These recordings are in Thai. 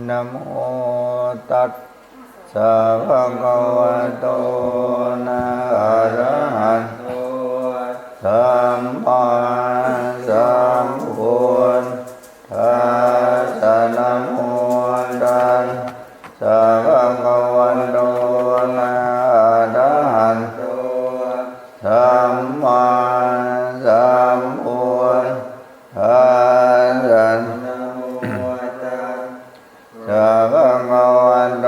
นะโมตัสสะภะคะวะโตนะอะระหะโตสัมมาสัมพุทธัสสะนะโมตัสสะภะคะวะโตนะอะระหะโตสัมมาสัมพุทธัสสะนะโมตัสสะภะคะวะโต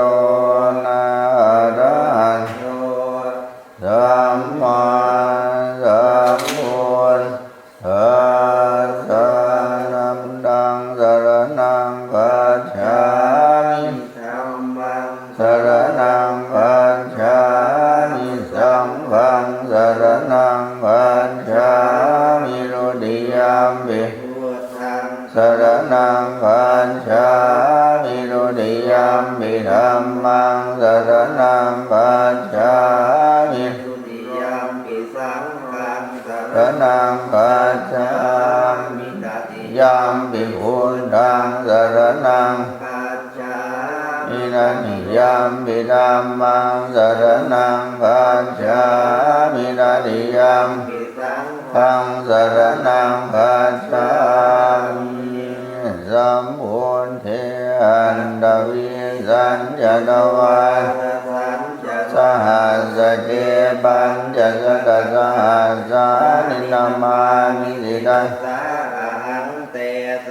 นะอะระหะโตสัมมาสัมพุทธัสสะธัมมังสรณังคัจฉามิธัมมังสรณังคัจฉามิสังฆังสรณังคัจฉามิทุติยมปิพุทธังสรณังคัจฉามิทุติยมปิธัมมังสรณังคัจฉามิทุติยมปิสังฆังสรณังคัจฉามิตติยมปิพุทธังสรณังคัจฉามินันติยมปิธัมมังสรณังคัจฉามินันติยมปิสังฆังสรณังคัจฉามิสัมพุทเทอันตวิสัญญาตวันสหัสเกปัญจสตสหัสสานินามามิสิตัสสะ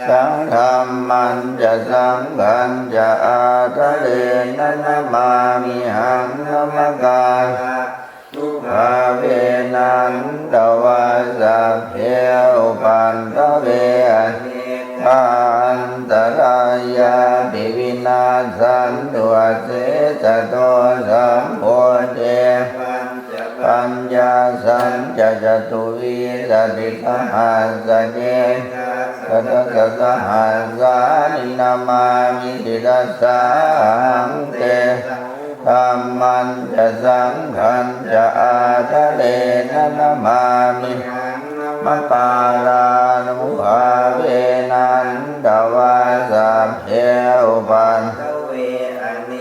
สังฆัมมันจะสังฆันจะอาทะเลนะนะมามิหังนะมะกาทุภาเวนันตวาสัพเพอุปันตเวอันตรายาปิวินาสันตุเสสะโตสัมโพธิปัญญาสัญจตุวิสติสหัสเจสัตตสหัสสานินามามิติตัสสังเตธัมมันจะสังฆันจะอาทะเลนะนะมามิมะปาลานุภาเวนันตวาสัพเพอุปันตเวอเน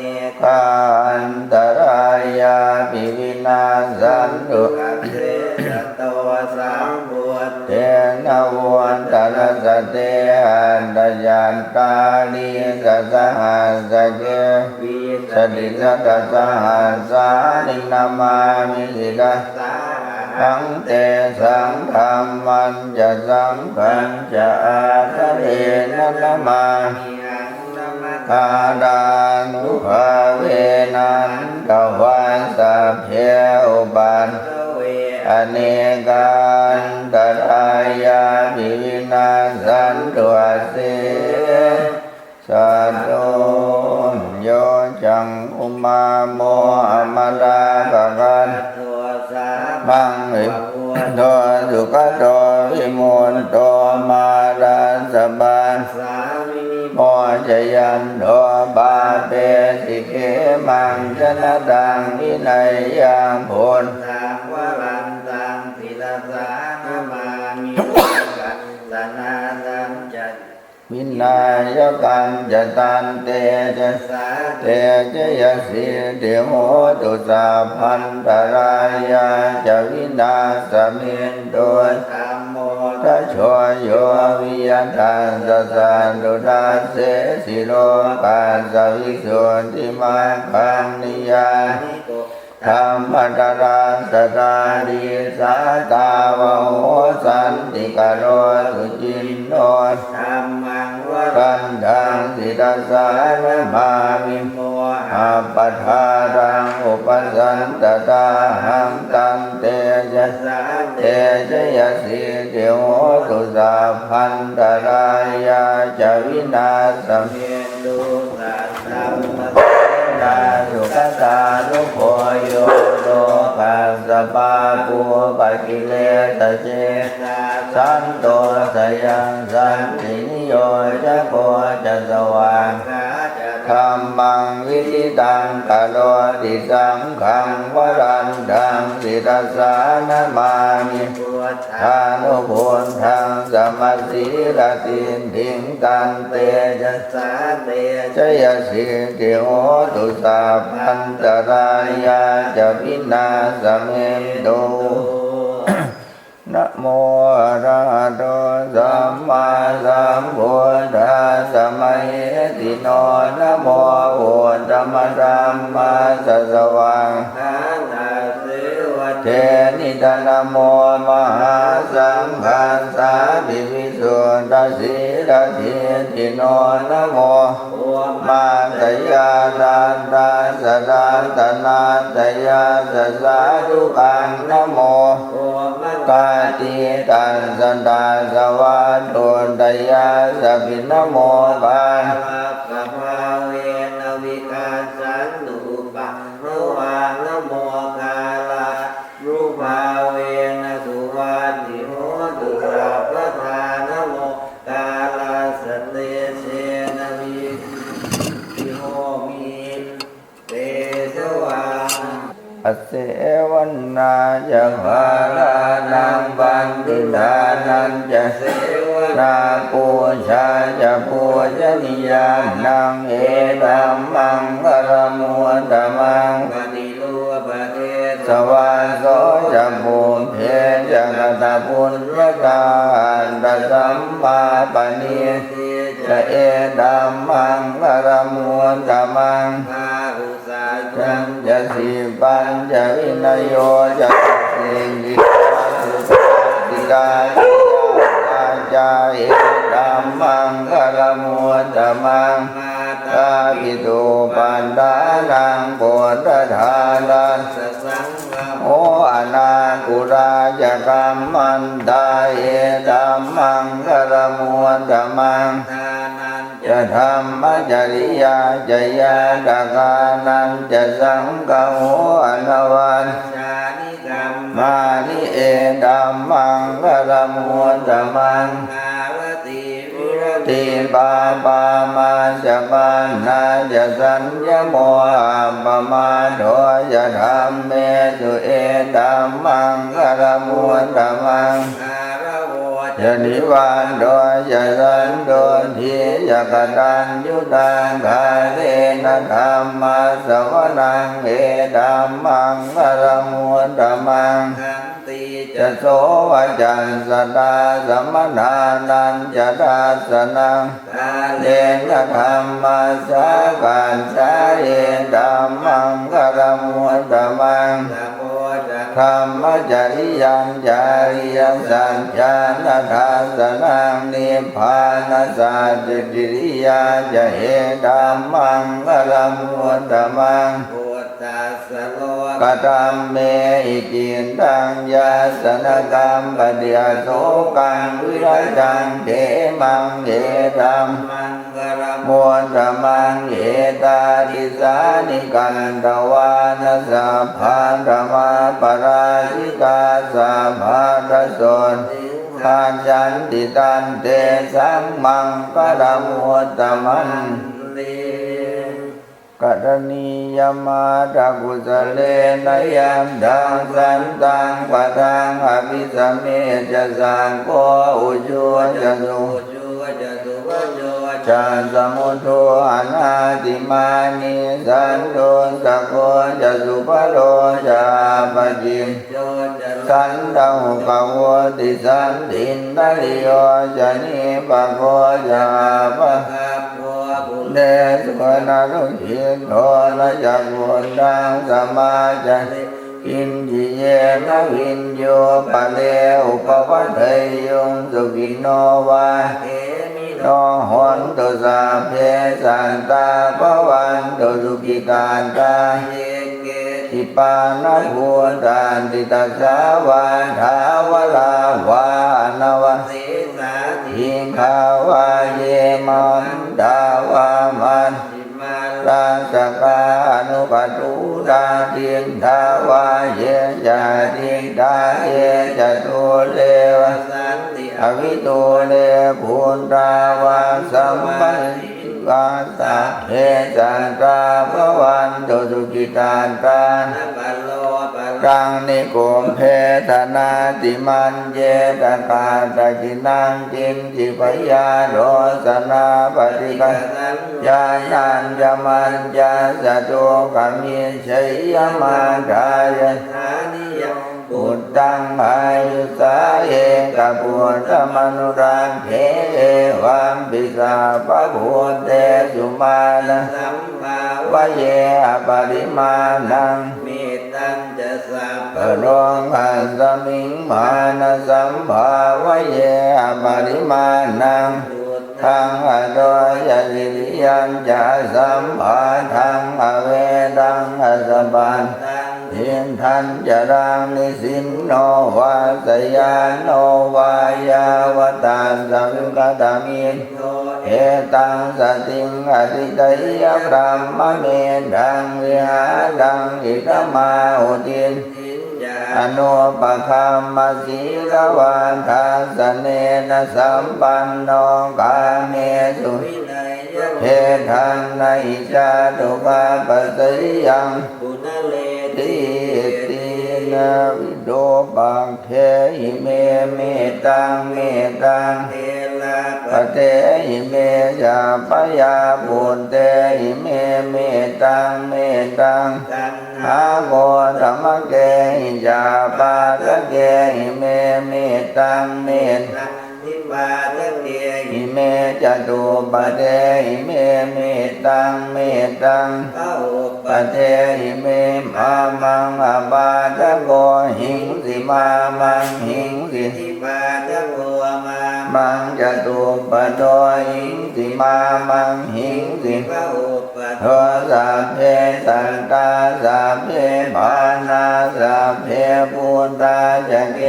กันตรายาปิวินาสันตุเสสะโตสัมพุทเทนะวันตระสะเตหันตยันตาลีสัสหัสเกวิสติสัตสหัสสานินามามิสิตัสสะสังเตสังฆัมมันจะสังฆันจะอาทะเลนะนะมาอาดานุภาเวนันตวาสัพเพอุปันอเนกันตรายาปิวินาสันตุเสสัตโตโยจังอุมาโมอมลาภกันมังอิโตสุขโตวิมุตโตมาราสบาโมจยันโตบาเปสิเกมังชนะดังวินัยยังพุทธังวรันตังปิตสานามามิกันสนาตังจัตวินัยกันจะตันเตจะเตจะยสิเดโหตุสาพันตรายาจะวินาสมินโดยธัมโมทัชโชโยวิยันตัสสะสันตุทัสเสสิโลกัสสวิสุทธิมังคังนิยาธรรมตราสตาริสาตาวะโหสันติกโรสุจินโนธัมมังวรันตังสิตัสสะนะมามิโมอัปปทารังอุปสันตตาหังตันเตจะเตจะยสิเทโหตุสาพันตรายาจะวินาสเมตุสัตตัมมะนาสุขตานุโภโยโลภัสสะปาปุปะกิเลสเจนะสันโตสยังสันตินิโยจะโกจะสว่างธัมมัง งวิธิตังกะโลติสังขังวรันตังสิทธัสสานามามิทานุพุทธังสมัสสีรตินทิงตันเตจัสสาเตชยสิทธิโหตุสัพพันตรายาจะวินาสเมตุนะโมอะระหะโตสัมมาสัมพุทธัสสะมะเหติโนนะโมพุทธมธัมมัสสะสวังเทนิตานะโมมหาสังฆัสสะภิวิสุทธัสสิรติติโนนะโมมาตยาตันตัสสะตันตนาตยาสัสสะทุกังนะโมกาติตันสันตาสวัสดุตยาสัพพินะโมกันเวนะวิกาสันตุปังโนวานะโมกาลารูปาเวนะสุวัสดิโหตุสัพพทานะโมกาลาสันเตเสนะวิทิโหมิเตสวาอเสวันนาจะภาลานังบันติดานันจะเสวนาปูชาจะปูชนียานังเอตัมมังกรมุตตมังปฏิโลปะเทสวาโสจะปูเพจะกตปุญญาตาตัสสัมมาปณิทิจะเอตัมมังกรมุตตมังจันจะสีปัญจะวินโยจะสิริติกาจาเอตัมมังกรมุตตมังกาปิตุปันดานังโพธทานัสโออนาคุราจะกัมมันตาเอตัมมังกรมุตตมังจะธรรมจริยาจะยาตกานันจะสังฆโหอนวันมานิเอตัมมังกรมุตตมังติปาปามาจะปานาจะสัญญโมปมาโดจะธรรมเมสุเอตัมมังกรมุตตมังจะนิวานโดยจะสันโดยทีจะกตัญญูตังคาเรนะธรรมะสวนังเอตัมมังกรมุตตมังจะโสวจันสตาสมณานันจะทัสสนังกาเลนะธรรมะสากันสาเอตัมมังกรมุตตมังธรรมจริยัญจาริยสัญญาณทัสสนังนิพพานสัจจิริยาจะเหตัมมังกรมุตตมังกตัมเมอิจินตังยาสนกรรมปฏิยโสกังวิรัจังเทมังเอตัมมุตตมังเอตาทิสานิกันตวานัสสะภาธมาปราชิกาสัพพะทัสสนทานยันติตันเตสังมังกรมุตตมันกัตนิยมาตะกุสเลนยัมดังสันตังปะทังอภิสเมจะสังโฆอุจุจะสุจันสมุทุอนาติมานิสันโดสะโกจะสุภโลจะปะจิมสันตะหุกวติสันตินทะลิโยจะนิปะโกจะปะเดสุนารุหินโทนะจักขุดังสมาจันอินจิเยนะวินโยปะเลอุปวัฏเทยุงสุขิโนวาโนหนตุสาเพสันตาภวันตุสุขิการตาทิปานะภูตันติตัสสาวาทาวลาวานวะทิงขาวาเยมันดาวามันราสกานุปัตตุตาทินทาวาเยจะทินทาเยจะตุเลวะอวิตุเลภูตาวาสัมปัน วาสัพเพสัตตาภวันตุสุขิตาตังกังนิโกมเพธนาติมันเจตกาตะกินังจินจิปยาโรสนาปฏิกัญญาณัญจมันจาสะโตกามิชัยยมาทายะปุตตังอายุสาเอกปุตตมนุรังเขวัมปิสาปะพุทเตสุมาณะวะเยอปริมาณังมิตังจะสัพพะโลกัสสมิงมานะสัมภาวะเยอปริมาณังทังอโดยสิริยัญจะสัมภาทังอเวดังอสบันเทียนทันจะรังนิสินโนวาสยานโนวายาวตาสังกตามินเอตังสติงอติตยพระมเมดังวิหาดังอิตมาหุตินอนุปคัมมสีลวันทัสเนนะสัมปันโนกาเมสุเทธังนัยจาตุปาปัสสิยังติตินาวิโดปังเทหิเมเมตังเมตังปะเตหิเมจาปยาปุตเตหิเมเมตังเมตังอาโกธรรมเกหิจาปาตะเกหิเมเมตังเมตังหิเมจตุปะเทหิเมเมตังเมตังปะเทหิเมมามังอาบาทะโกหิงสิมามังหิงสิมังจตุปะโตหิงสิมามังหิงสิโทสัพเพสัตตาสัพเพมานาสัพเพปุตตาจะเก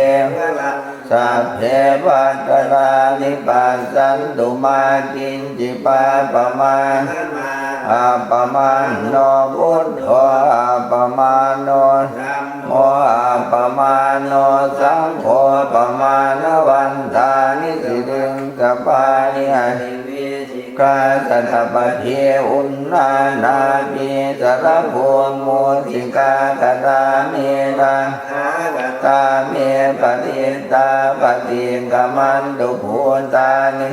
สัพเพปัตตานิปัสสันตุมากินจิปาปะมาอัปปมาโนพุทโธอัปปมาโนโมอัปปมาโนสังโฆปมาณวันทานิสิริงสปานิหันกาสัตปะเทอุณนานาปิสารภูมุสิกาตตาเมตังตาเมปฏิตาปฏิกามันตุภูตานิ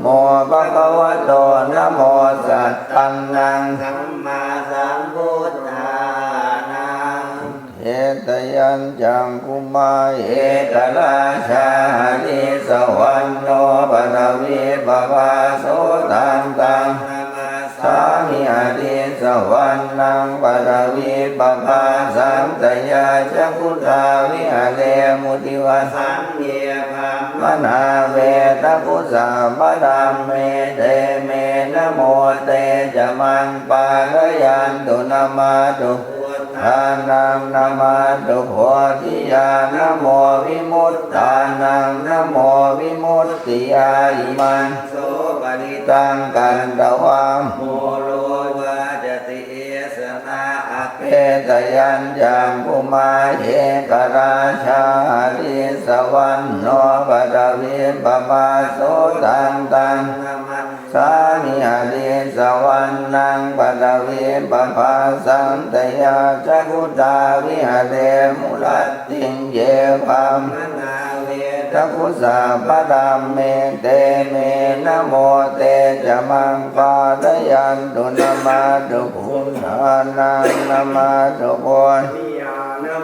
โมภะคะวะโตนะโมสัตตังนังสัมมาสัมพุทธานังเอตยัญจังกุมาเอกราชาลิสวรรณโนปทวีปภาโสตังตังสามิอดิสวรรณังปทวีปภาสัมตยาจักขุทาวิหเลมุติวาสังเยภัมมนาเวตกุสาปดัมเมเตเมนะโมเตจะมังปาลยันตุนามาตุทานังนามาตุโพธิญาณนะโมวิมุตตานังนะโมวิมุตติยาอิมันโสปนิตังกันตวามโมโลวาจติเอสนาอเปตยัญจังกุมาเอกราชาลิสวรรณโนปทวีปภาโสตังตังสามิอดิสวรรณังปทวีปภาสัมตยาจักขุทาวิหเลมุลัตติงเยภัมมนาเวตกุสาปดัมเมเตเมนะโมเตจะมังปาลยันตุนามาตุพุทธานังนามาตุโพธิ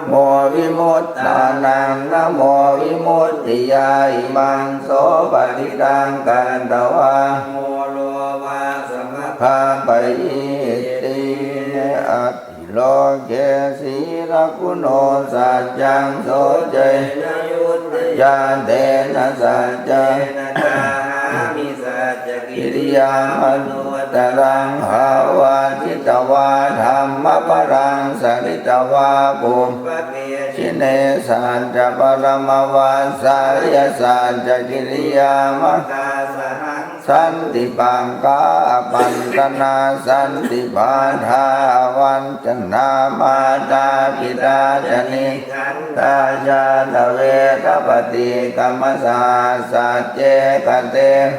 โมวิมุตตานังนะโมวิมุตติยาอิมังโสปฏิตังกันตวาโมโลวาสมภาปยิติเนอัตถิโลเกสีรกุโนสัจจังโสเจนะยุตยานเตนะสัจจังมิสัจกิริยามนุตรังหาวาทิตวาธรรมปรังสริตวาปุมชิเนสัจจปรมวาสายสัจจกิริยามะสันติปังกาปันตนาสันติปาทาวันจนามาตาปิตาจนิตาญาตเวทปฏิกรรมสาสัจเจกเตม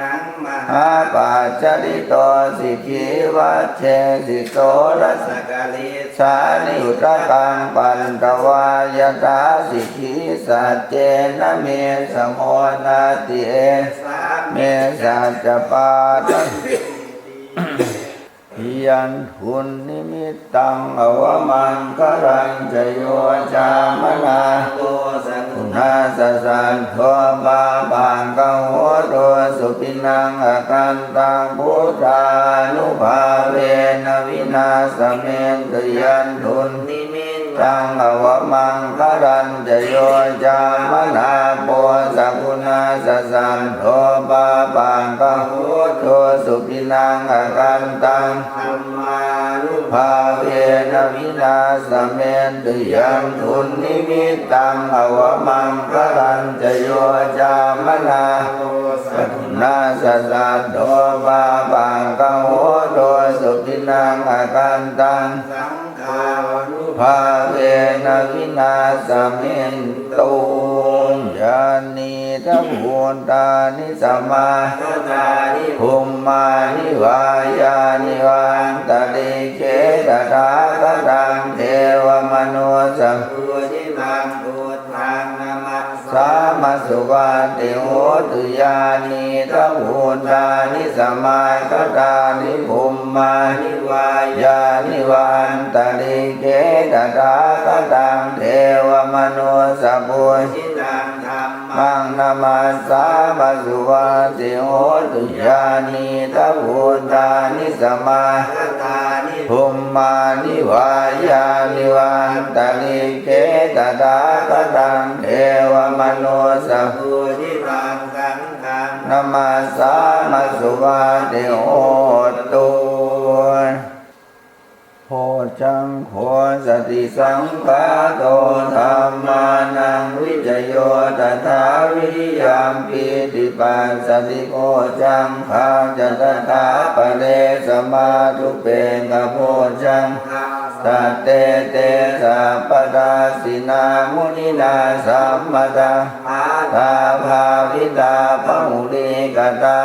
หังมห อาปาจาริโตสิกิวัชเชสิโตรัสกาลิสานิอุตกังปันตวายตาสิกิสัจเจนะเมสโมนาติเอเมสัจจปาตยันทุนนิมิตตังอวมังครังจโยจามนาโกสักุณาสสันโทบาบังกังโหโตสุปินังอกันตังพุทธานุภาเวนะวินาสเมนตยันทุนนิมิตตังอวมังครังจโยจามนาโกสักุณาสสันโทบาบังกังโหโตสุปินังอกันตังธรรมานุภาเวนะวินาสเมนตุยังทุนนิมิตตังอวมังครังจโยจามนาสัตุนาสัสสันโทบาบังกังโหโตสุปินังอกันตังสังฆานุภาเวนะวินาสเมนตุญาณิทัพพุทธานิสัมมาภูมมานิวายานิวันตติเขตถาคตังเทวมนุสัพพุทิตังพุทธังนามัสสามัสสุวัติโหตุญาณิทัพพุทธานิสัมมาคตานิภูมมานิวายานิวันตติเขตถาคตังเทวมนุสัพพุทิตังธัมมังนามัสสามัสสุวัติโหตุญาณิทัพพุทธานิสัมมาคตานิภูมมานิวายานิวันตติเขตถาคตังเทวมนุสัพพุทิตังสังฆังนามัสสามัสสุวัติโหตุโพจังโพสติสังฆาโตธัมมานังวิจโยตถาวิริยามปิติปัสสติโพจังภาจัตถาปะเรสมาทุเปกะโพจังสัตเตเตสัพพทาสินามุนินาสัมมตาตาภาวิตาภมุริกตา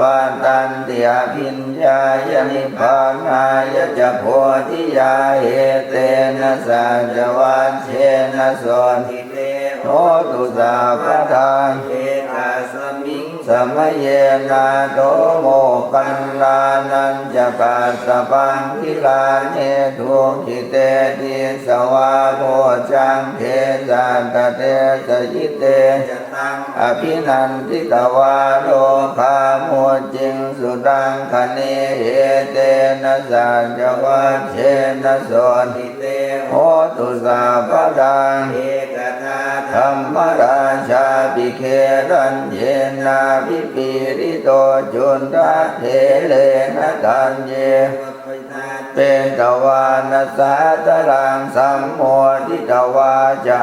วันตันติอภิญญายนิพพานายจะโพธิยาเหเตนะสัจวัชเชนะโสติเตโหตุสาพทานเอกาสมิงสมเยนะโตโมกันลานันจะปัสสปังคิลาเนทุกิเตติสวาโพจังเทสันตเตสยิเตอภินันติตวาโลภาโมจิงสุดังคเนเหเตนะสัจวัชเชนะโสติเตโหตุสาพดังเอกทาธรรมราชาภิเครัญเยนาภิปิริโตจุนทเทเลนะตัญเยเป็นตวานัสสะตรังสัมโมทิตวาจา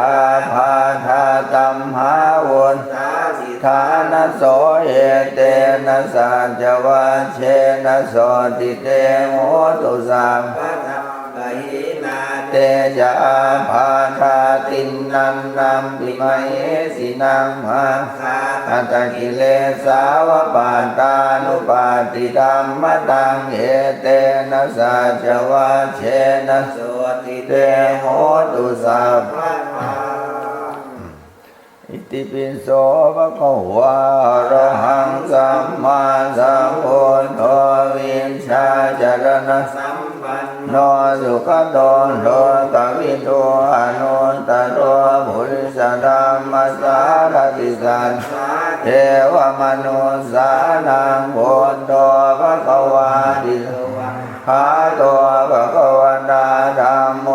ภาธาตัมหาวุนฐานโสเอเตนะสัจวัชเชนะโสติเตโหตุสัมเตจาภาธาตินนันนัมปิมะเอสินังมาอัตตกิเลสาวปาตานุปาติธัมมตังเอเตนะสัจวัชเชนะโสติเตโหตุสัพพะอิติปิโสภะคะวะอะระหังสัมมาสัมพุทโธวิชชาจารณะสัมปันโนสุขโตโลกวิทูอนุตตโรปุริสธรรมสารติสันเทวมนุสสานังพุทโธภะคะวะติภะโตภะคะวะตาธัมโม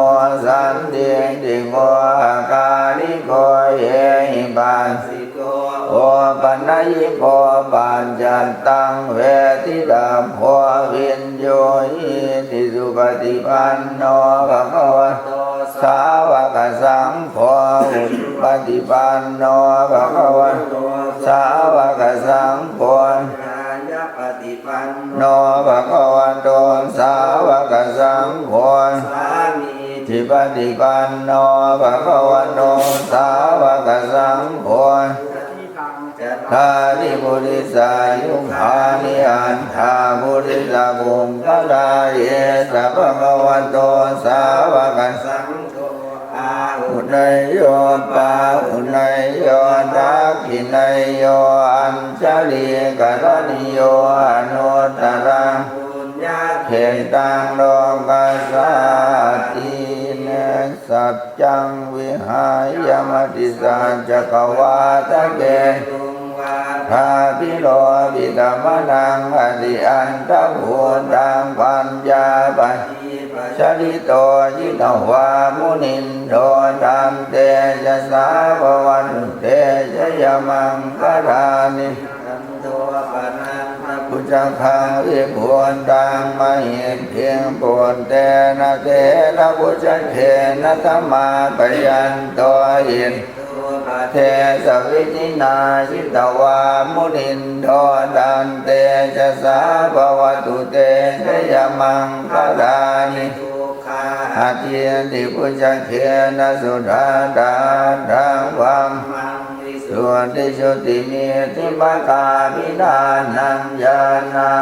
สันติติโกอาการิโกเยหิปัสสิโกโอปัญญิโกปัญจตังเวทิตาโพวินโยหิติสุปฏิปันโนภะคะวะโตสาวกสังโฆอุปฏิปันโนภะคะวะโตสาวกสังโฆปฏิปันโนภะคะวะโตสาวกสังโฆสามีทิปฏิปันโนภะคะวะโตสาวกสังโฆทานิปุริสายุค หานิอันธาบุริสบุงกลาเยสัพพะวันโตสาวกสังโฆอุไนโยปาอุไนโยทักขิไนโยอัญชลีกรณิโยอนุตตรังเขตังโลกัสสาติเนสัจจังวิหายมติสัจจกวาตะเกทาพิโลวิธรรมนังอธิอันตภูตังปัญญาปัญชลิโตยิตวามุนินโดตันเตจะสาววันเตจะยมังคารานิพุทธคังวิบูรตังมหิตเพียงปวนเตนะเตนะพุทธเทนะธรรมาปยันตัวอินเทสวิจินาจิตวามุนินโดตันเตจะสาภวตุเตจะยมังคารานิอาเทียนติพุทธเทนะสุดาดาดังวังส่วนที่ชุติมีทิมกาพินานังญาณา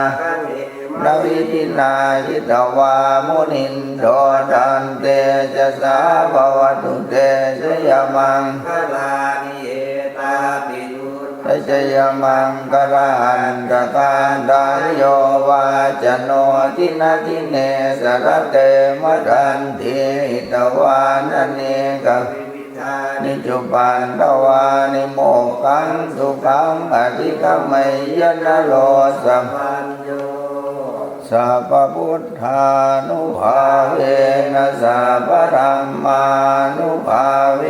นาวิจินาจิตวามุนินโดตันเตจะสาภวตุเตจะยมังคลานิเอตาปิตุจะยมังคลาหันตการดายโยวาจโนทินาทิเนสรเตมรันติตวานเนกนิจุปันตวานิโมกังสุขังอธิกมยนโลสัมปัญโยสัพพุทธานุภาเวนะสัพพธัมมานุภาเว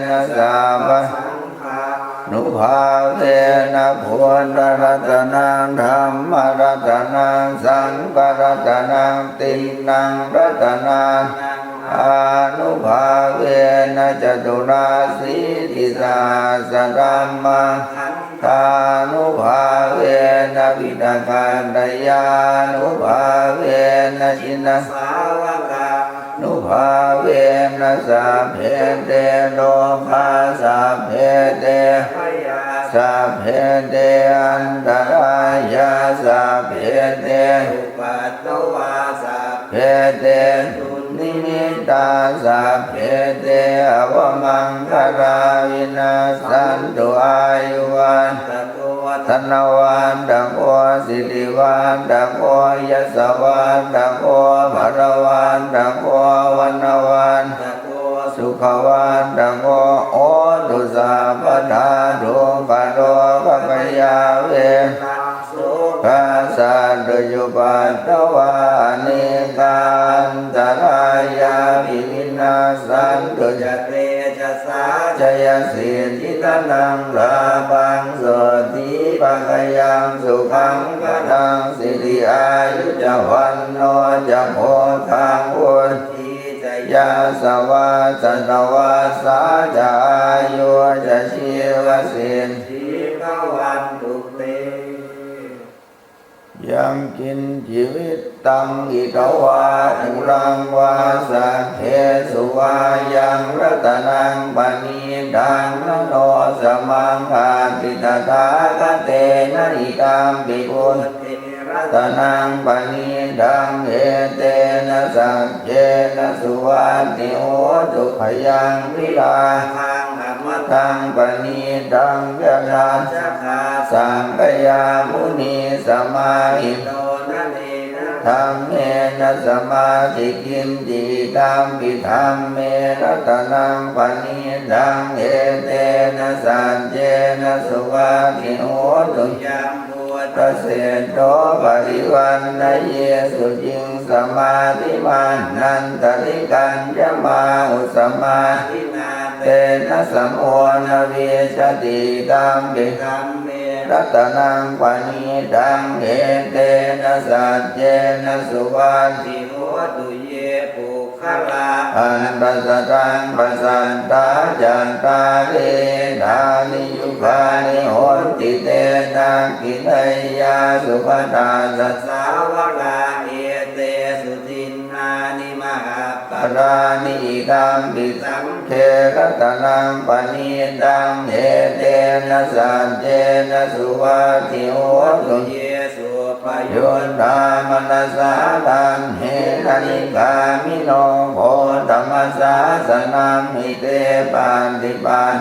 นะสัพพสังฆานุภาเวนะพุทธรัตนังธัมมรัตนังสังฆรัตนังตินังรัตนังอานุภาเวนะจตุราสีติสาสกัมมังทานุภาเวนะวิตาการดยานุภาเวนะชินะสาวกานุภาเวนะสัพเพเตโลภาสัพเพเตสัพเพเตอันตรายาสัพเพเตอุปัตตวาสัพเพเตนิมิตาสัพเพเตอวมังคาราวินาสันตุอายุวันธนวันดังโอสิริวันดังโอยศวันดังโอภรวันดังโอวันวันสุขวันดังโอตุสาปทาดุปโรภะกยาเวภาสันตุยุปัตตวานิกันตรายาภิวินาสันตุจเตจะสาจยสิทธิตนังลาภังโสติปังยังสุขังกตังสิริอายุจวันโนจะโพธังวุฒิยาสวาสนวาสาจายุจะชีวสิทธิภวันตุเตยังกินชีวิตตังอิทวาอุรังวาสังเทสุวายังรัตนังปณีดังนโนสมังอาติตถาคเตนะอิตัมปิปุตรัตนังปณีดังเอเตนะสัจเจนะสุวัตติโหตุขยังวิลาทังอมตังปณีดังยะนาสังฆยามุนีสมาหิโตนะเนนะธรรมเมนะสมาธิกินจิตัมปิธรรมเมรัตนังปณีดังเอเตนะสัจเจนะสุวัตติโหตุยังตเสโตปริวันนเยสุจิงสมาธิมานันตริกันจะมาอุสมาธินาเตนะสัมโอนเวชติตัมปิธัมเมรัตนังปณีดังเอเตนะสัจเจนะสุวัตติโหตุเยปุคลาอันปัสสตังปัสสันตาจันตาเลธานิยุคานิโหติเตนะกินยาสุภตาสัสสาวกาเอเตสุทินนานิมหาปรานิตัมปิสังเขรัตนังปณีดังเอเตนะสัจเจนะสุวัตติโหตุเย โยธามนัสสาตันเหตันิกามิโนโภธรรมสาสนามิเตปันติปัน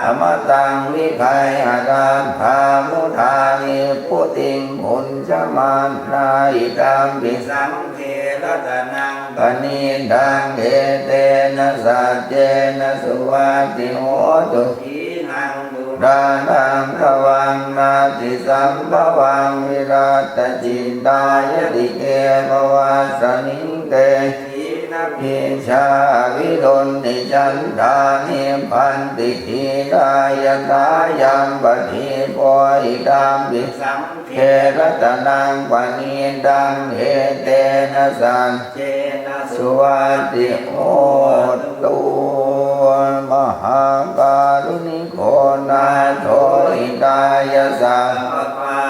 ธรรมตังวิไคอาจารธามุทานิพุติงพุญจมันนาอิตัมปิสังเขรตนังปณิดังเอเตนะสัจเจนะสุวัติโหตุขีนังดุรานังขวังนาติสัมภวังวิรัตจินตายติเกภวัสนิเกพิชาวิรุณนิจันทานิพันติทีรายตายังปฏิปโอิตามปิสังเขรตนังปณิดังเอเตนะสัจเจนะสุวัติโหตุมหาการุณิโกนาโถอิตายสัพพะ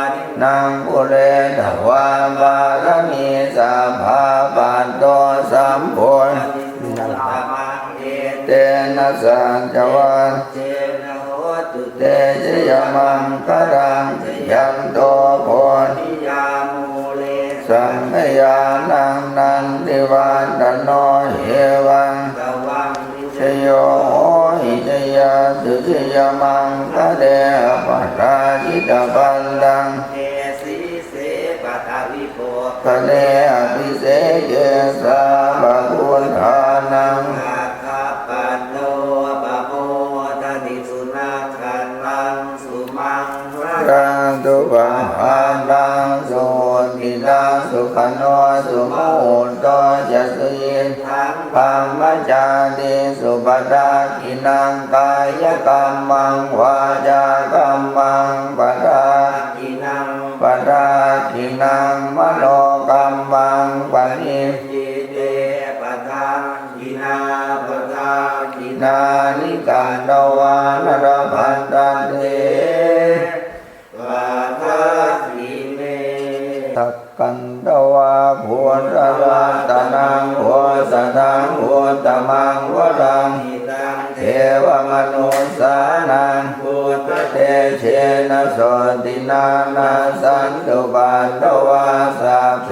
นังปุเรทวาบารมีสัพพะปัตโตสัมโพธิเตนะสัจวันเตชยมังคลังยันโตโพธิสังฆยานังนันติวันตโนเหวังชโยหิจยาตุชยมังคะเดปัตตาจิตปันดังคะเดอภิเสเกสาบะพุทธานังปันโนปะโมทติสุนาคันลังสุมังรังตุปังปันดังสุติดังสุขโนสุโมโตจะสุยินทังปัมมจาติสุปดากินังกายกรรมังวาจากรรมังปดากินังปดากินังมโนกรรมังปณิจิเตปดากินาปดากินานิกันตวานรพันตันเตวาทาสีเมตักกันตวาภูตรัตนังโหสตังโหตมังวรังเทวมนุสานังพุทธเตเชนะโสตินานาสันตุปันตวาสัพเพ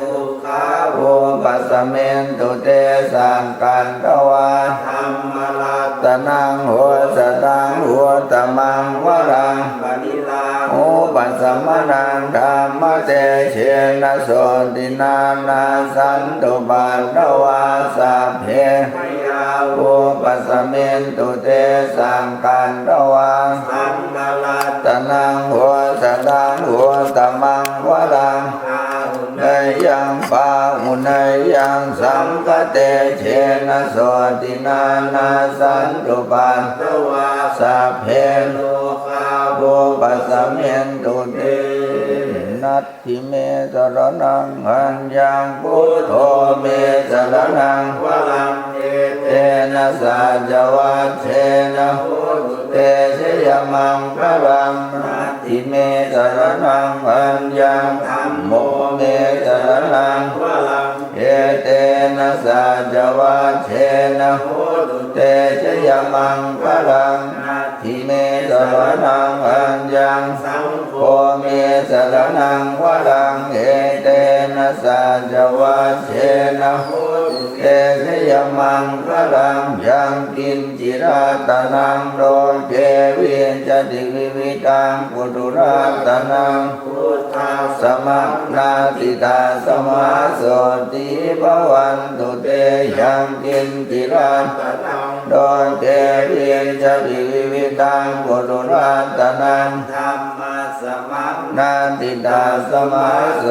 ทุกขาภูปัสสเมนตุเตสังกันตวาธรรมลัตนังโหสตังโหตมังวรังปณิลาโอปัสสมนังธรรมเตเชนะโสตินานาสันตุปันตวาสัพเพโอปัสสเมนตุเตสังกันตวาสังฆลัตนังโหสตังโหตมังวรังเนยังปาหุเนยังสังฆเตเชนะโสตินานาสันตุปันตวาสัพเพโลกาโภปัสสเมนตุเตนัตถิเมสรนังหันยังพุทโธเมสรนังวรังเตนะสัจวัตเทนะโหตุเตชยมังคลังนัตถิเมสรนังหันยังธัมโมเมสรนังวรังเตนะสัจวัตเทนะโหตุเตชยมังคลังนัตถิเมสรนังหันยังสังโฆเมสรนังวรังเตนะสัจวัตเทนะโหตุเตชยมังคลังยังกินจิราตนังโดเกวินจติวิวิตังปุถุรัตนังพุทธาสมัคนาติตาสมาโสติภวันตุเตยังกินจิราตนังโดเกวินจติวิวิตังปุถุรัตนังธรรมสมัคนาติตาสมาโส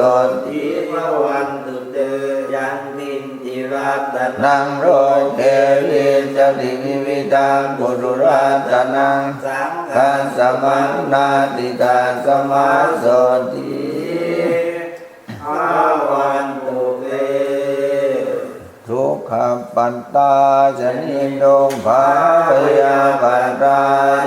ติภวันตุเตยังกินจิราตนังโดเกวินจติวิวิตังปุถุรัตนังสังฆสมัคนาติตาสมาโสติภวันตุเตทุกขปัตตาจนิโนภาพยาปัตตา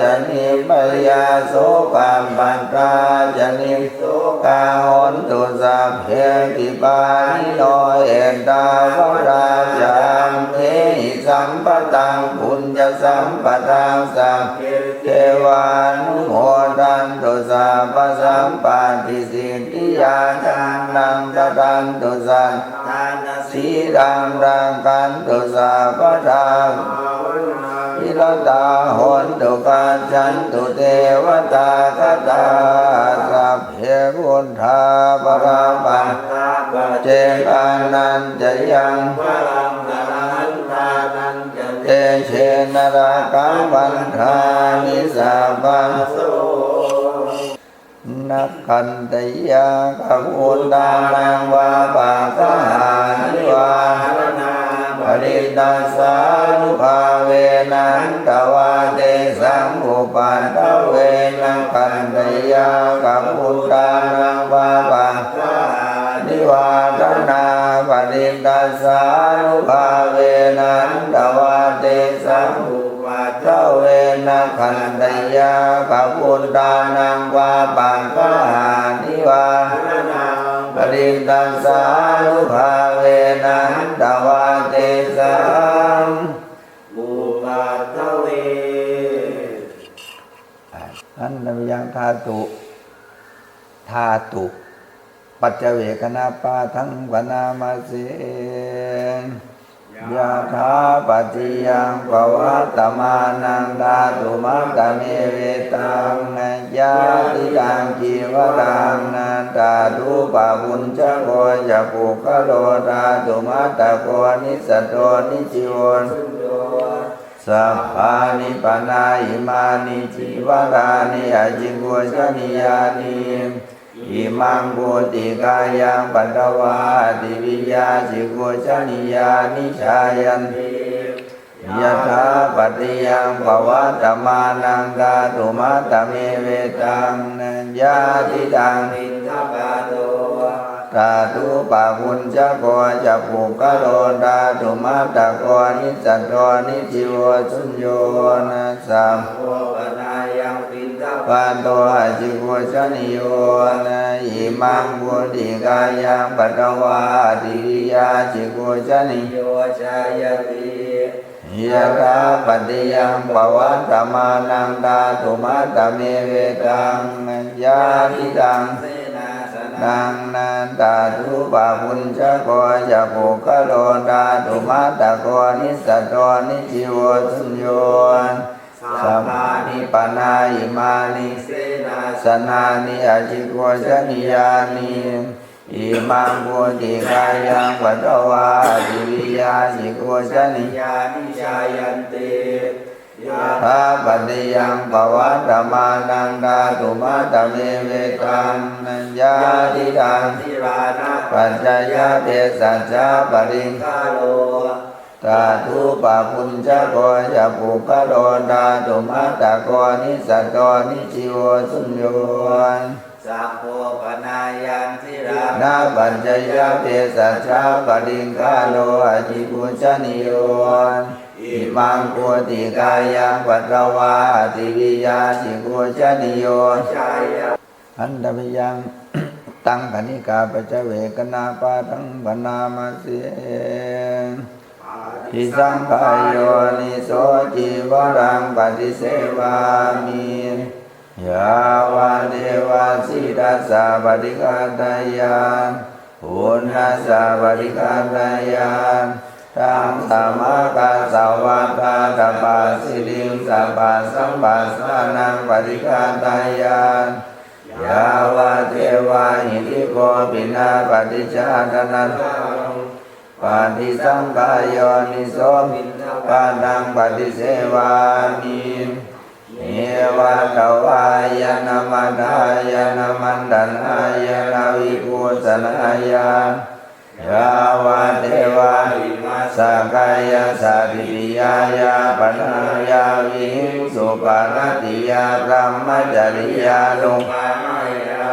จนิปยาโสกาปัตตาจนิโสกาหนตุสัพเพติปานิโนเอตาวราจามเมหิสัมปตังปุญญสัมปตังสัพเพเทวานุโมทันตุสัพพสัมปติสิทธิยาธา ตันตุสัตสีรังรังกันตุสัพพทาวิรตาโหนตุกัจจันตุเทวตาคตาสัพเพพุทธาปราปัสเจกานันจะยังเตเชนราคังวันทานิสัพพะนักขันตยากับุตตานังวาปะกะหานิวาปริตตัสสานุภาเวนันตวาเตสังอุปัฏฐเวนักขันตยากับุตตานังวาปะกะหานิวาทนาปริตตัสสานุภาเวนันตวาเตสังอุปัฏฐเวนักขันตยากับุตตานังวาปะกะหานิวาปริตตัสสานุภาเวนันตวาเตสังอุปัฏฐเวอันนยังธาตุปัจเจเวคณาปาทังวนามาเสยะถาปัจจิยังปวัตตมานังธาตุมัตตเมเวตังยะติตังจีวรังนันตาตุปะปุญจโกจะปุคโลธาตุมัตตโกนิสัตโตนิจิโวนสัพพานิปนาอิมานิจิวรานิอาจิโกชนิยานิอิมังปุติกายังปัตตวาติวิยาจิโกชนิยานิชายันติยะถาปัตติยังปวัตตมานังธาตุมัตตเมเวตังยะติตังนิทปาโตธาตุปะปุญจโกจะปุคโลธาตุมัตตโกนิสัตโตนิจิโวสุญโยนะสัมโภปนายังปินทปันโตอาจิโกชนิโยนะอิมังปุติกายังปัตตวาติวิยาจิโกชนิโยชายติยะถาปัตติยังปวัตตมานังธาตุมัตตเมเวตังยะติตังนังนันตาตุปะปุญจโกจะปุคโลธาตุมัตตโกนิสัตโตนิจิโวสุญโยสัมมานิปนาอิมานิเสนาสนานิอาจิโกชนิยานิอิมังปุติกายังปัตตวาติวิยาจิโกชนิยานิชายันติยะถาปัตติยังปวัตตมานังธาตุมัตตเมเวตังยะติตังปัจจยเปสัจจะปริงคาโลธาตุปะปุญจโกจะปุคโลธาตุมัตตโกนิสัตโตนิจิโวสุญโยสัพโพปนายังทิรานาปัจจยเปสัจจะปริงคาโลอาจิปุชนิโยอิมังปุติกายังปัตตวาติวิยาจิโกชนิโยอันตมยังตังคณิกาปัจเจเวคณาปาทังวนามาเสทิสังขายโยนิโสจิวรังปฏิเสวามิยาวาเทวาสิทัสสะปฏิฆาตายานปุณัสสะปฏิฆาตายานตังสามกาสวัตตาตปาสิลิงสัพพะสัมปัสสานังปฏิฆาตายานยาวาเทวาหิริโกปินาปฏิชาตนันปฏิสังขายโยนิโสปานังปฏิเสวามิเนวะตวายนมัตายนมันดันายนาวิปุสนายายาวาเทวาสักกายสัตติยายาปัญญาวิสุปาณติยาพรหมจริยานุปามายา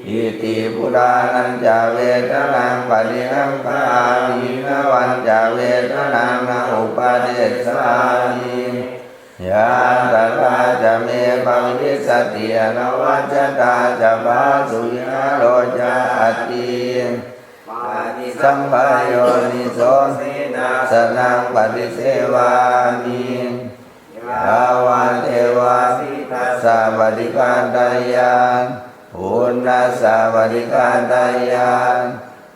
อิติปุรานัญจเวทนังปฏิหังคามินวันจเวทนังนาอุปาเดสานิยาตถาจะเมปังวิสติอนวัจตาจะบาสุยาโลจาติสัมภาโยนิโสสนังปฏิเสวามิยาวาเทวาสัพปฏิฆาตายานปุ ปุณณสปฏิฆาตายาน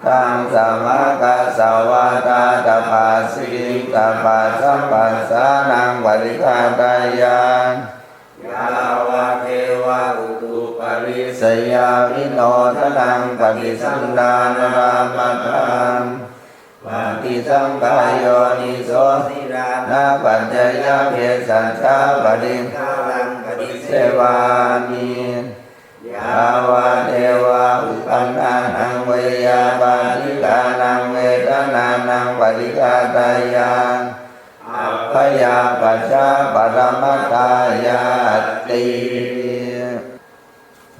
ตังสมะกะสวะตาตปาสิตปาสัมปัสสานังปฏิฆาตายานยาวะเทวะอุตุปริสยาวิโนทนังปฏิสันดานรามตังปฏิสังขายโยนิโสติรานาปัจจยเพสัชฌาปฏิฆาลังปฏิเสวานิยาวะเทวะอุปันนานังเวยาปาติกานังเวทนานังปฏิฆาตายานอัพพยาปัจจาปรมัตถายาติ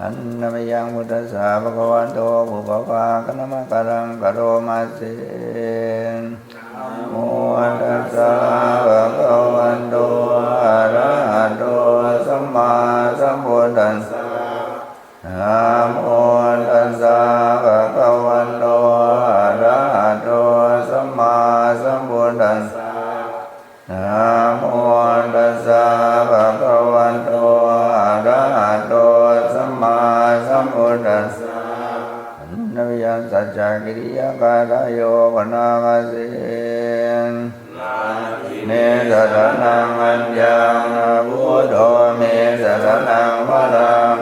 อันนามยังพุทธัสสะภะคะวะโตปุพพะคะนะมะกะรังกะโรมาเสนะโมตัสสะภะคะวะโตอะระหะโตสัมมาสัมพุทธัสสะนะโมตัสสะภะคะวะโตอะระหะโตสัมมาสัมพุทธัสสะนะโมตัสสะภะคะวะโตอะระหะโตสัมมาสัมพุทธัสสะนวิยันสัจจกิริยาการโยปนามาเสเนสรนังอัญญังพุทโธเมสรนังวรัง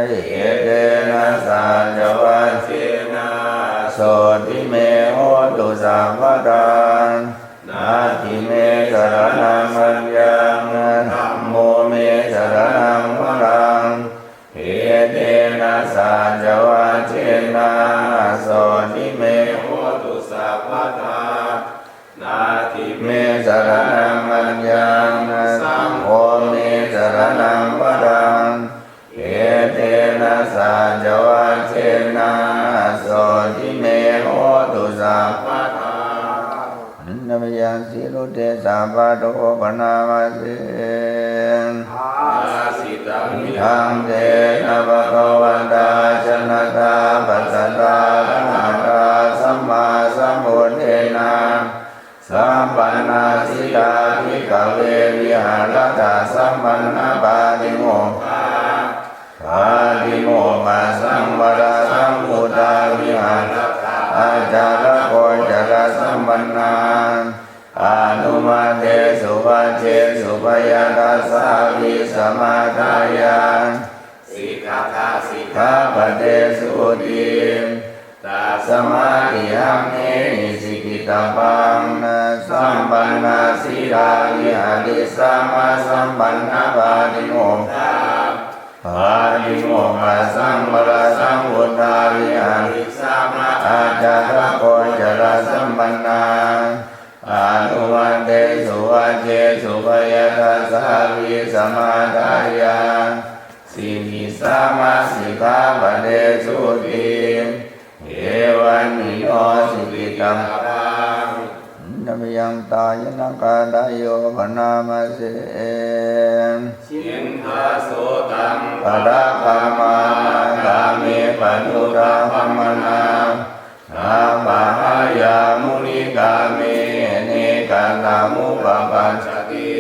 เอเตนะสัจวัชเชนะโสติเมโหตุสัมปทานนาทิเมสรนังอัญญังธัมโมเมสรนังวรังเอเตนะสัจวัชเชนะโสติเมโหตุสัพพทานาทิเมสรนังอัญญังสังโฆเมสรนังวรังเอเตนะสัจวัชเชนะโสติเมโหตุสัพพทานามยังสิรุเตสัพพะโตปนามาเสสิตังมิทังเตนะภะคะวันตาชนะตาปัสสตาธรรมตาสัมมาสัมพุทเทนะสัมปันนาสิตาภิกขเววิหารตาสัมปันนาปาติโมกขาปาติโมกขาสัมปะสัมพุทธาวิหารอาจารโกจารสัมปันนาอนุมาเตสุภาเชสุภยาตาสาวิสมาทายานสิกขาทาสิกขาปเตสุติตัสมาธิหังเนสิกิตาปังนะสัมปันนาสีลาวิหาริสัมมาสัมปันนาปาติโมกขาปาติโมกขาสัมปะสัมพุทธาวิหาริสัมมาอาจารโกจารสัมปันนาอนุวันเตสุวัจเจสุภยทัสสาวิสมาทายาสิกิสามาสิกขาปเตสุติเอวันนิโนสิกิตังปังนามยังตายนังกาดโยปนามาเสชินทาโสตังปะระกามากาเมปัญญุราภมนานาปะหายามุนิกาเมเนกันตามุปปัญชติ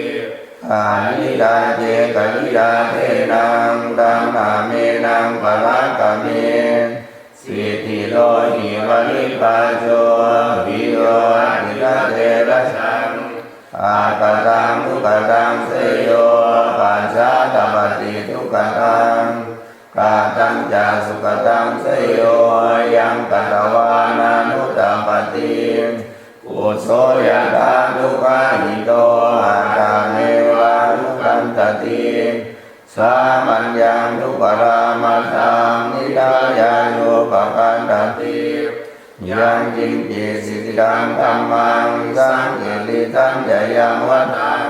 อานิดาเจกัลิดาเทนังตังนาเมนังปะระกาเมสิทธิโลหิวลิปาโจวิโยนิระเทระชังอากตังทุกตังเสโยปัญจตปฏิทุกตังกาตังจาสุกตังเสโยยังกัตวานานุตตปฏิกุโสยถาทุกขาหิโตอาตาเมวะทุกันตติสามัญญังทุกขรามัสสังนิดายานุปกันตติยังจิงจิสิทธังธัมมังสังเกติตังจยังวัฏัง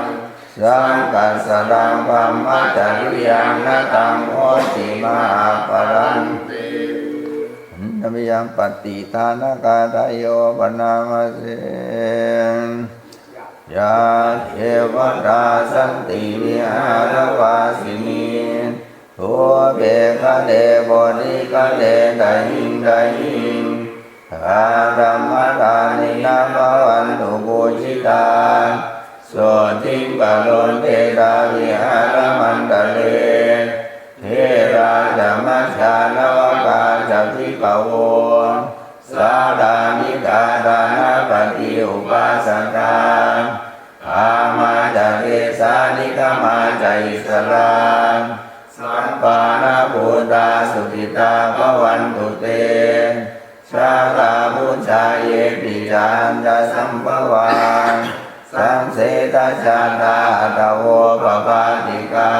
สังกัสสะดังธัมมัจจริยังนะตังโหติมาปรันตินามยังปฏิทานกาทโยปนามาเสยาเทวตาสันติวิหารวาสินีทัวเบคะเดโบดิคะเดไดหิงไดหิงอารัมมทานินาภวันตุบูชิตาโสติปะโลนเทราวิหารมันตะเลเทราจมัชฌานว ปโวสาดานิกาดานาปฏิอุปาสกาอามาจาเกสานิกามาจาอิสลาสัมปานาภูตาสุขิตาภวันตุเตชาลาพุชาเยปิจานจะสัมภวันสังเสตชาตาตะโวปปาติกา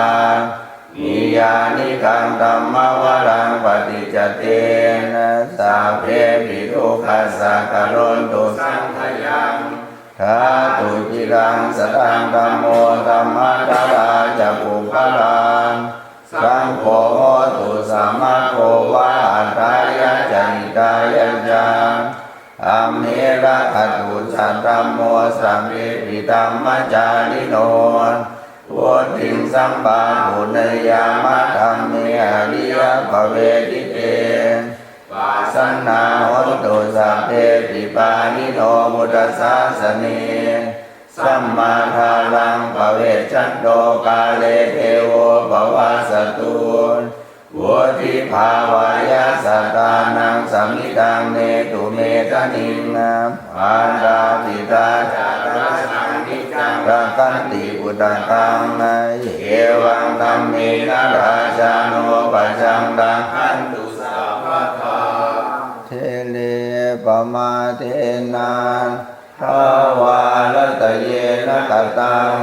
นิยานิกังธัมมวรังปฏิจเตนะสัพเพปิทุกขัสสะกะโรนตุสังขยังทาตุจิรังสตังธัมโมธัมมัตตาจะปุพลังสังโฆโหตุสัมมาโควะอัตตายะจานิตายะจังอัมเหระอัตุสัตธัมโมสัมเมปิตัมมัจจาริโนพุทธิงสัมปาปุเนยามะธัมเมอริยภเวทิเตปัสสนาโหตุสัพเพปิปานิโนพุทธศาสเนสัมมาทารังภเวชันโตกาเลเทโวภวาสตุวุฒิภาวายาสัตตานังสัมมิตังเนตุเมตนิงอาดาปิตาจาราสังนิจังรักันติปุตตังเอวังธัมเมนะราชาโนปัจจังดังขันตุสัพพะทาเทเลปมาเทนังทาวาลตเยนะกตัง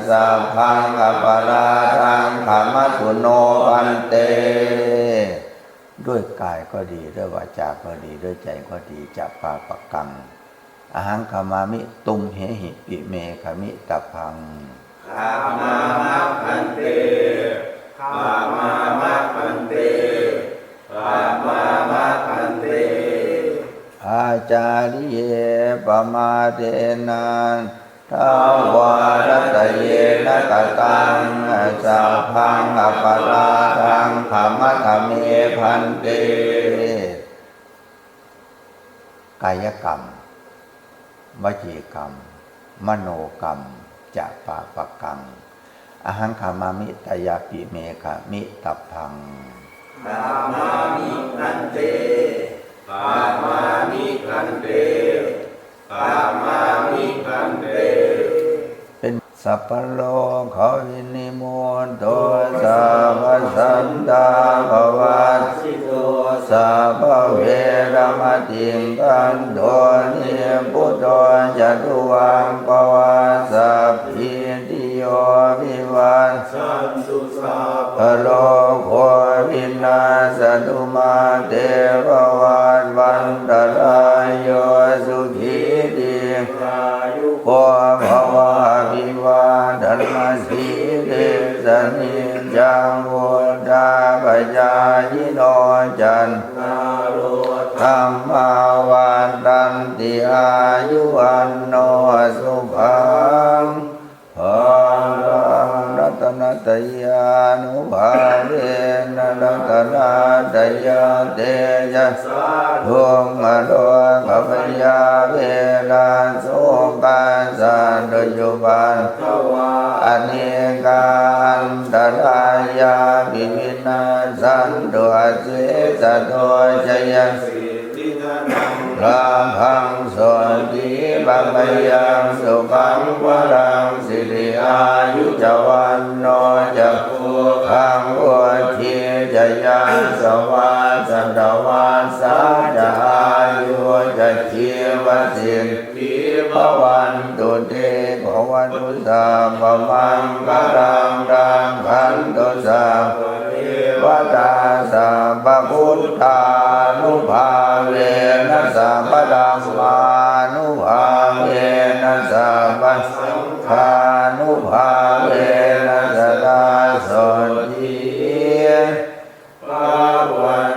สัพพังอปาราทังขมัสสุโนพันเตด้วยกายก็ดีด้วยวาจาก็ดีด้วยใจก็ดีจัปปาปะกังอหังคามามิตุมเหหิปิเมขมิตพังขามามะพันเตขามามะพันเตขามามะพันเตอาจาริเยปมาเทนังทาวารัตเยนะกตังสัพพังอปาราทังขมัทเมพันเตกายกรรมวจีกรรมมโนกรรมจะปาปะกังอหังคามามิตยาปิเมขมิตัพพังคามามิพันเตคามามิพันเตคามามิพันเตเป็นสัพพโลกขวินิโมโตสัพพสันตาภวัตสิโตสัพพเวรมติงกันโดนิพุทโธจตุวังปวาสัพพิติโยวิวัสสันตุสัพพโลกโควินาศตุมาเตภวัตวันตรายโยสุขีติอายุโกภวะวิวาธนาสีเดสนิจังวุฒาปัจจายโนจันทโรธรรมาวันตันติอายุวันโนสุขังภลังรัตนตยานุภาเวนะรัตนตยาเตจะดวงอโลกปยาเวลาโสกัสสะโดยยุบันอเนกาอันตรายาปิวินาสันตุอเสสะโตชยันลาภังสนติปัมยังสุขังวรังสิริอายุจวันโนจะภูขังอุทิจะยังสวัสดวาสาจะอายุจะชีวสิทธิภวันตุเตภวันตุสัพพมังคลังรังขันตุสัพพวตาสัพพพุทธานุภาเวนะสัพพธัมมานุภาเวนะสัพพสังฆานุภาเวนะสดาสนติภาวัน